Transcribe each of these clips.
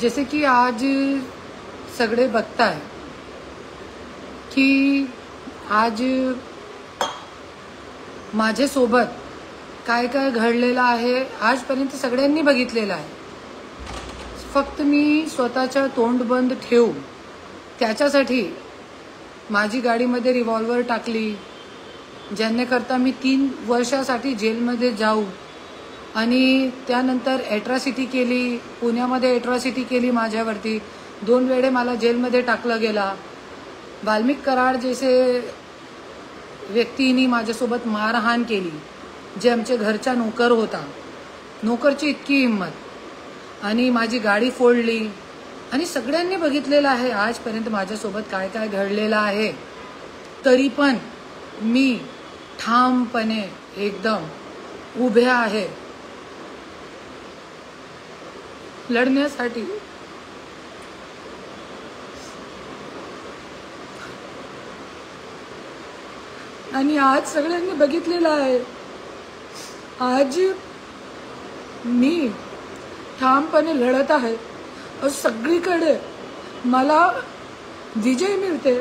जैसे की आज सगळे बघताय की आज माझ्यासोबत काय काय घडलेलं आहे आजपर्यंत सगळ्यांनी बघितलेलं आहे। फक्त मी स्वतःचा तोंड बंद ठेवू त्याच्यासाठी माझी गाडीमध्ये रिव्हॉल्वर टाकली, ज्यांने करता मी 3 वर्षासाठी जेलमध्ये जाऊ आणि त्यानंतर एट्रॉसिटी केली, पुण्यामध्ये एट्रॉसिटी केली माझ्यावरती। 2 वेळे मला जेलमध्ये टाकलं गेला। वाल्मिक कराड जैसे व्यक्तींनी माझ्यासोबत मारहाण केली, जे आमचे घरचा नोकर होता। नोकरची इतकी हिम्मत आणि माझी गाडी फोडली आणि सगळ्यांनी बघितलेलं आहे आजपर्यंत माझ्यासोबत काय काय घडलेलं आहे। तरी पण मी ठामपणे एकदम उभे आहे लढण्यासाठी। आणि आज सगळ्यांनी बघितलेलं आहे, आज मी ठामपणे लढत आहे और सगळीकडे मला विजय मिळते।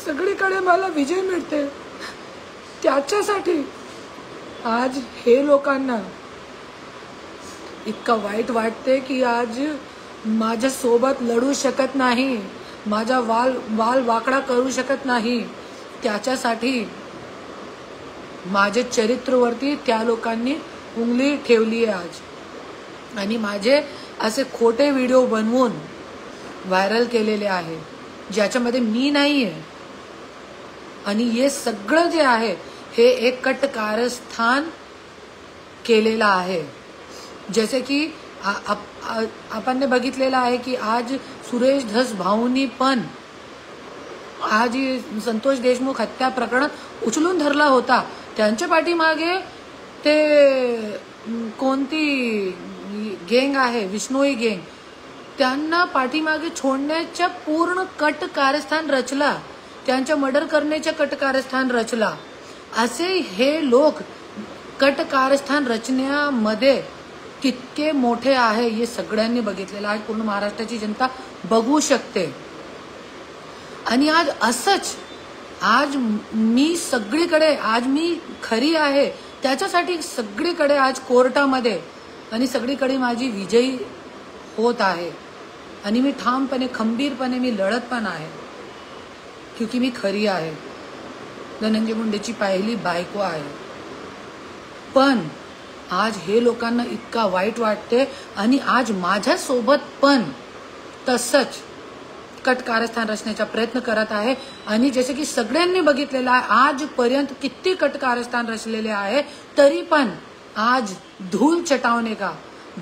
सगळीकडे मला विजय मिळते त्याच्यासाठी आज हे लोकांना इतका वाईट वाटते की आज माझ्या सोबत लढू शकत नाही, माझा वाल वाकडा करू शकत नाही। त्याच्यासाठी माझे चरित्रवरती त्या लोकांनी उंगली ठेवली आहे आज आणि माझे असे खोटे व्हिडिओ बनवून व्हायरल केलेले आहे ज्याच्यामध्ये मी नाहीये। आणि हे सगळं जे आहे हे एक कट कारस्थान केलेला आहे। जैसे की आपण बघितलेलं आहे की आज सुरेश धस भाऊंनी पण आज संतोष देशमुख हत्या प्रकरण उचलून धरला होता। त्यांच्या पाठीमागे ते कोणती गँग आहे, विष्णोई गँग, त्यांना पाठीमागे छोडण्याच्या पूर्ण कट कारस्थान रचला, त्यांच्या मर्डर करण्याच्या कट कारस्थान रचला। असे हे लोक कट कारस्थान रचण्यामध्ये कितके मोठे आहे हे सगळ्यांनी बघितलेलं आहे, पूर्ण महाराष्ट्राची जनता बघू शकते। आणि आज असंच आज मी सगळीकडे आज मी खरी आहे त्याच्यासाठी सगळीकडे आज कोर्टामध्ये आणि सगळीकडे माझी विजयी होत आहे आणि मी ठामपणे खंबीरपणे मी लढत पण आहे क्योंकि मी खरी आहे, धनंजय मुंडेची पहिली बायको आहे। पण आज हे लोकांना इतका वाईट वाटते आणि आज माझ्या सोबत पण तसंच कट कारस्थान रचण्याचा प्रयत्न करत आहे। आणि जसे की सगळ्यांनी बघितलेलं आहे आजपर्यंत किती कट कारस्थान रचलेले आहे, तरी पण आज धूल चटावणे का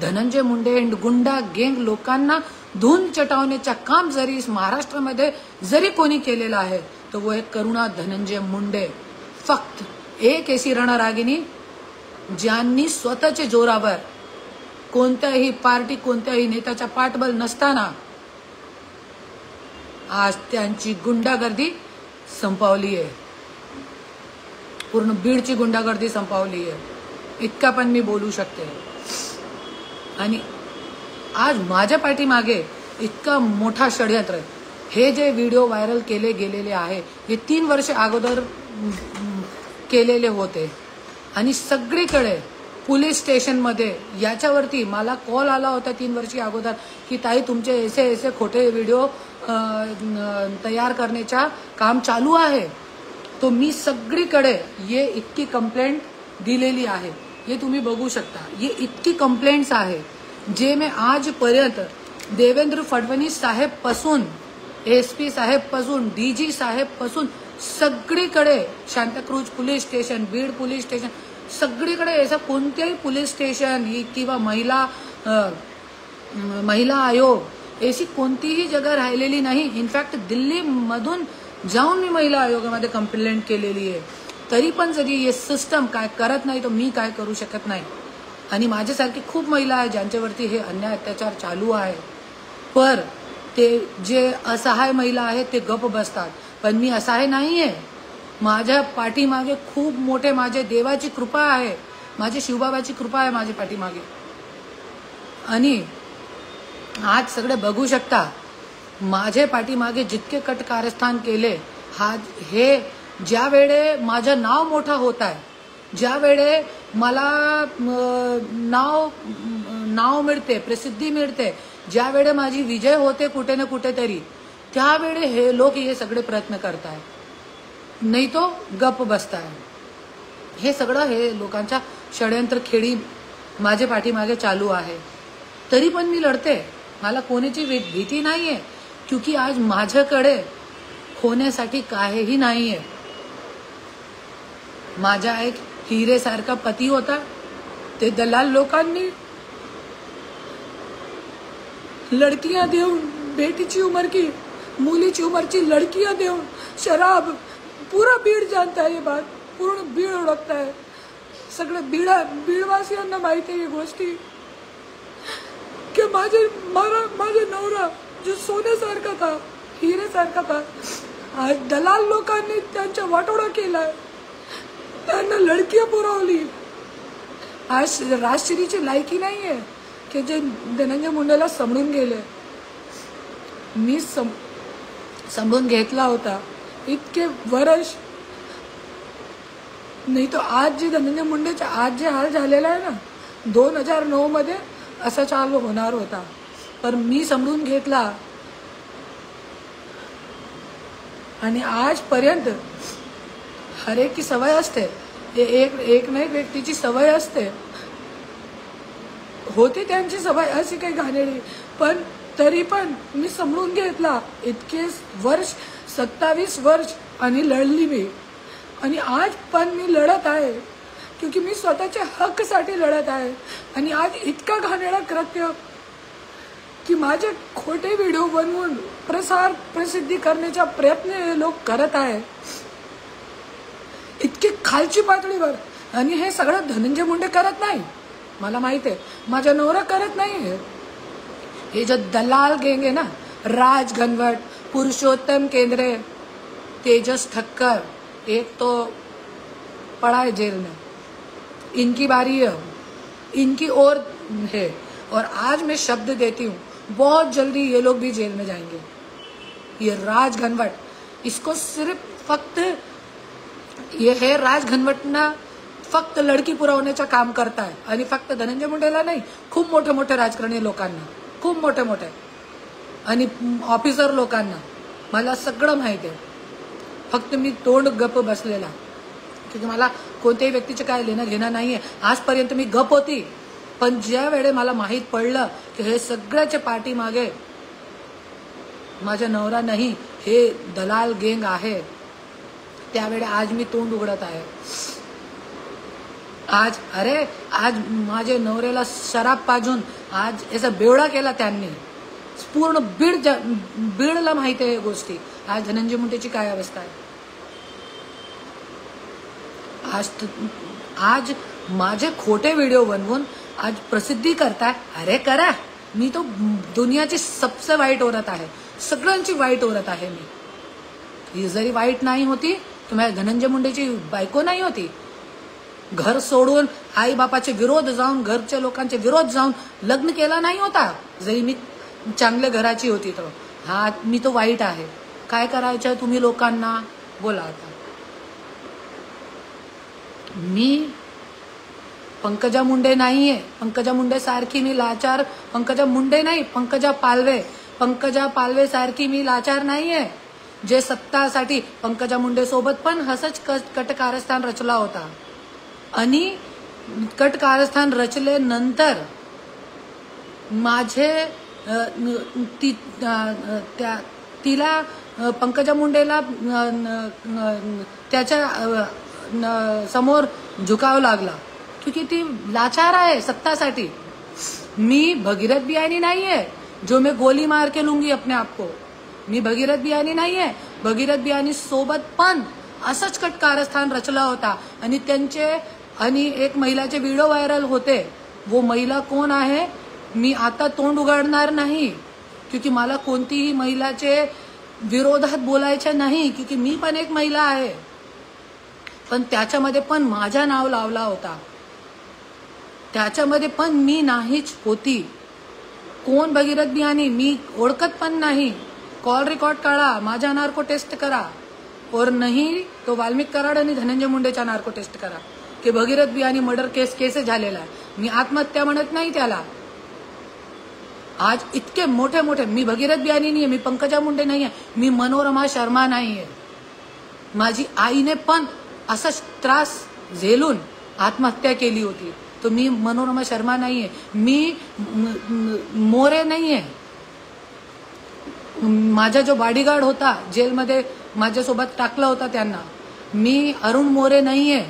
धनंजय मुंडे एंड गुंडा गँग लोकांना धूल चटावण्याचा काम जरी इस महाराष्ट्रामध्ये जरी कोणी केलेला आहे तो वो एक करुणा धनंजय मुंडे। फक्त एक ऐसी रणरागिनी ज्यांनी स्वतःच्या जोरावर कोणत्याही पार्टी कोणत्याही नेत्याचा पाठबळ नसताना आज त्यांची गुंडागर्दी संपवली आहे, पूर्ण बीडची गुंडागर्दी संपवली आहे, इतका पण मी बोलू शकते। आणि आज माझ्या पाठीमागे इतका मोठा षडयंत्र, हे जे व्हिडिओ व्हायरल केले गेलेले आहे हे 3 वर्ष अगोदर केलेले होते आणि सगळीकडे पोलीस स्टेशनमध्ये याच्यावरती मला कॉल आला होता 3 वर्षी अगोदर की ताई तुमचे ऐसे खोटे व्हिडिओ तयार करण्याचा काम चालू आहे। तो मी सगळीकडे ये इतकी कंप्लेंट दिलेली आहे, हे तुम्ही बघू शकता। ये इतकी कंप्लेंट्स आहे जे मैं आजपर्यंत देवेंद्र फडणवीस साहेब पासून एसपी साहेब पासून डीजी साहेब पासून सगळीकडे Santacruz police station, Beed police station, सगळीकडे ऐसा कोणतेही पोलीस स्टेशन किंवा महिला आयोग ऐसी कोणतीही जगह राहिलेली नाही। इनफॅक्ट दिल्ली मधून जाऊन मी महिला आयोगामध्ये कंप्लेंट केलेली आहे, तरी पण जरी हे सिस्टम काय करत नाही तो मी काय करू शकत नाही। आणि माझ्यासारखी खूप महिला आहे ज्यांच्यावरती हे अन्याय अत्याचार चालू आहे, पर ते जे असहाय महिला आहेत ते गप बसतात। पण मी असहाय नाहीये, माझ्या पाठीमागे खूप मोठे माझे देवाची कृपा आहे, माझे शिवबाबाची कृपा आहे माझ्या पाठीमागे. आणि आज सगळे बघू शकता माझे पाठीमागे जितके कट कारस्थान केले, हे ज्या वेळे माझं नाव मोठा होत आहे, ज्या वेळे मला नाव मिळते, प्रसिद्धी मिळते, ज्या वेळे माझी विजय होते कुठे ना कुठेतरी, त्यावेळे हे लोक हे सगळे प्रयत्न करताय, नाही तो गप बसताय. हे सगळं हे लोकांच्या षडयंत्र खेळी माझे पाठीमागे चालू आहे. तरी पण मी लढते, मला कोणाची भीती नाहीये, क्योंकि आज माझ्याकडे होण्यासाठी काहीही नाहीये. माझा एक हिरेसारखा पती होता, ते दलाल लोकांनी लड़कियां देऊन, बेटीची उम्र की मुलीची उम्रची लड़कियां देऊन शराब, पूरा बीड जानता है ये बात, पूर्ण बीड ओळखता है. सगळे बीडवासियांना माहिती आहे ही गोष्टी की माझे नवरा जो सोन्यासारखा था, हिरेसारखा था, आज दलाल लोकांनी त्यांचा वाटोळा केलाय, त्यांना लडकियां पुरवली. आज राजश्रीची लायकी नाहीये की जे धनंजय मुंडेला समजून गेले. मी समजून घेतला होता इतके वर्ष, नाही तो आज जे धनंजय मुंडेचे आज जे हाल झालेला आहे ना, 2009 मध्ये असं चालू होणार होता, पण मी समजून घेतला. आणि आजपर्यंत हर एक की सवय असते, एक ना एक व्यक्तीची सवय असते, होती त्यांची सवय अशी काही घाणेरडी, पण तरी पण मी समजून घेतला. इतके वर्ष, 27 वर्ष आणि लढली मी. आणि आज पण मी लढत आहे, क्योंकि मी स्वतःच्या हक्कसाठी लढत आहे. आणि आज इतका घाणेरडा कृत्य की माझे खोटे व्हिडिओ बनवून प्रसिद्धी करण्याचा प्रयत्न हे लोक करत आहे, इतकी खालची पातळीवर. आणि हे सगळं धनंजय मुंडे करत नाही, मला माहित आहे, माझा नवरा करत नाही. हे जो दलाल गैंग है ना, राज घनवट, पुरुषोत्तम केंद्रे, तेजस ठक्कर, एक तो पड़ा है जेल में, इनकी बारी है, इनकी और है. और आज मैं शब्द देती हूँ, बहुत जल्दी ये लोग भी जेल में जाएंगे. ये राज घनवट, इसको सिर्फ फक्त ये है राज घनवटना फक्त लडकी पुरवण्याचं काम करता है. आणि फक्त धनंजय मुंडेला नाही, खूप मोठे मोठे राजकारणी लोकांना, खूप मोठे मोठे आणि ऑफिसर लोकांना मला सगळं माहिती आहे. फक्त मी तोंड गप बसलेला, क्योंकि मला कोणत्याही व्यक्तीचे काय लेणं घेणं नाहीये. आजपर्यंत मी गप होती, पण ज्या वेळे मला माहित पडलं की हे सगळ्याच्या पाठीमागे माझा नवरा नाही, हे दलाल गँग आहे, त्यावेळे आज मी तोंड उघडत आहे. आज माझे नवऱ्याला शराब पाजून आज याचा बेवडा केला त्यांनी. पूर्ण बीडला माहिती आहे गोष्टी. आज धनंजय मुंडेची काय अवस्था आहे. आज माझे खोटे व्हिडिओ बनवून आज प्रसिद्धी करताय. अरे करा, मी तो दुनियाची सबसे वाईट औरत आहे, सगळ्यांची वाईट औरत आहे मी. ही जरी वाईट नाही होती तर माझ्या धनंजय मुंडेची बायको नाही होती. घर सोडून आई बापाचे विरोध जाऊन, घरच्या लोकांचे विरोध जाऊन लग्न केला नाही होता, जरी मी चांगल्या घराची होती. तर हा मी तो वाईट आहे. काय करायचं तुम्ही लोकांना बोला. आता मी पंकजा मुंडे नाहीये, पंकजा मुंडे सारखी मी लाचार, पंकजा मुंडे नाही, पंकजा पालवे सारखी मी लाचार नाहीये. जे सत्तासाठी पंकजा मुंडे सोबत पण हसच कटकारस्थान रचला होता. आणि कटकारस्थान रचले नंतर माझे तिला पंकजा मुंडेला त्याच्या समोर झुकाव लागला, क्योंकि ती लाचार आहे सत्तासाठी. मी भगीरथ बियानी नहीं है जो मैं गोली मार के लूंगी अपने आप को. मी भगीरथ बियानी नहीं है. भगीरथ बियानी सोबत पण असंच कटकारस्थान रचला होता. आणि त्यांचे आणि एक महिलाचे व्हिडिओ व्हायरल होते. वो महिला कोण आहे मी आता तोंड उघडणार नाही, क्योंकि मला कोणतीही महिलाचे विरोधात बोलायचे नाही, क्योंकि मी पण एक महिला आहे. पण त्याच्यामध्ये पण माझा नाव लावला होता, त्याच्यामध्ये पण मी नाहीच होती. कोण भगीरथ बियाणी मी ओळखत पण नाही. कॉल रेकॉर्ड काढा, माझ्या नार्को टेस्ट करा, और नहीं तो वाल्मिक कराड आणि धनंजय मुंडेच्या नार्को टेस्ट करा की भगीरथ बियाणी मर्डर केस झालेला आहे. मी आत्महत्या म्हणत नाही त्याला. आज इतके मोठे मोठे, मी भगीरथ बियाणी नाहीये, मी पंकजा मुंडे नाहीये, मी मनोरमा शर्मा नाहीये. माझी आईने पण असा त्रास झेलून आत्महत्या केली होती. तो मी मनोरमा शर्मा नाहीये, मी मोरे नाहीये. माझा जो बॉडीगार्ड होता जेलमध्ये माझ्यासोबत टाकला होता त्यांना, मी अरुण मोरे नाहीये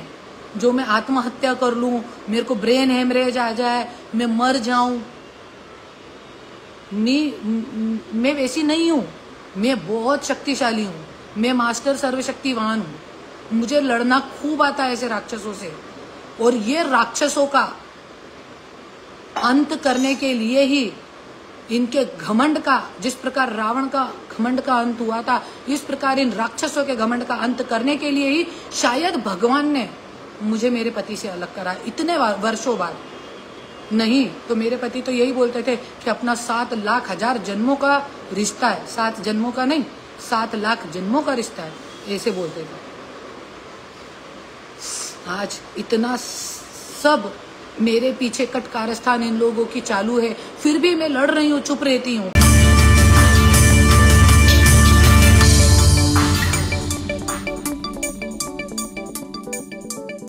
जो मैं आत्महत्या कर लूं, मेरे को ब्रेन हेमरेज आ जाए, मैं मर जाऊं. मैं वैसी नहीं हूं. मैं बहुत शक्तिशाली हूं. मैं मास्टर सर्वशक्तिवान हूं. मुझे लड़ना खूब आता है ऐसे राक्षसों से. और ये राक्षसों का अंत करने के लिए ही, इनके घमंड का, जिस प्रकार रावण का घमंड का अंत हुआ था, इस प्रकार इन राक्षसों के घमंड का अंत करने के लिए ही शायद भगवान ने मुझे मेरे पति से अलग करा इतने वर्षों बाद. नहीं तो मेरे पति तो यही बोलते थे कि अपना 7 लाख हजार जन्मों का रिश्ता है, 7 जन्मों का नहीं, 7 लाख जन्मों का रिश्ता है, ऐसे बोलते थे. आज इतना सब मेरे पीछे कटकारस्थान इन लोगों की चालू है, फिर भी मैं लड़ रही हूँ, चुप रहती हूँ.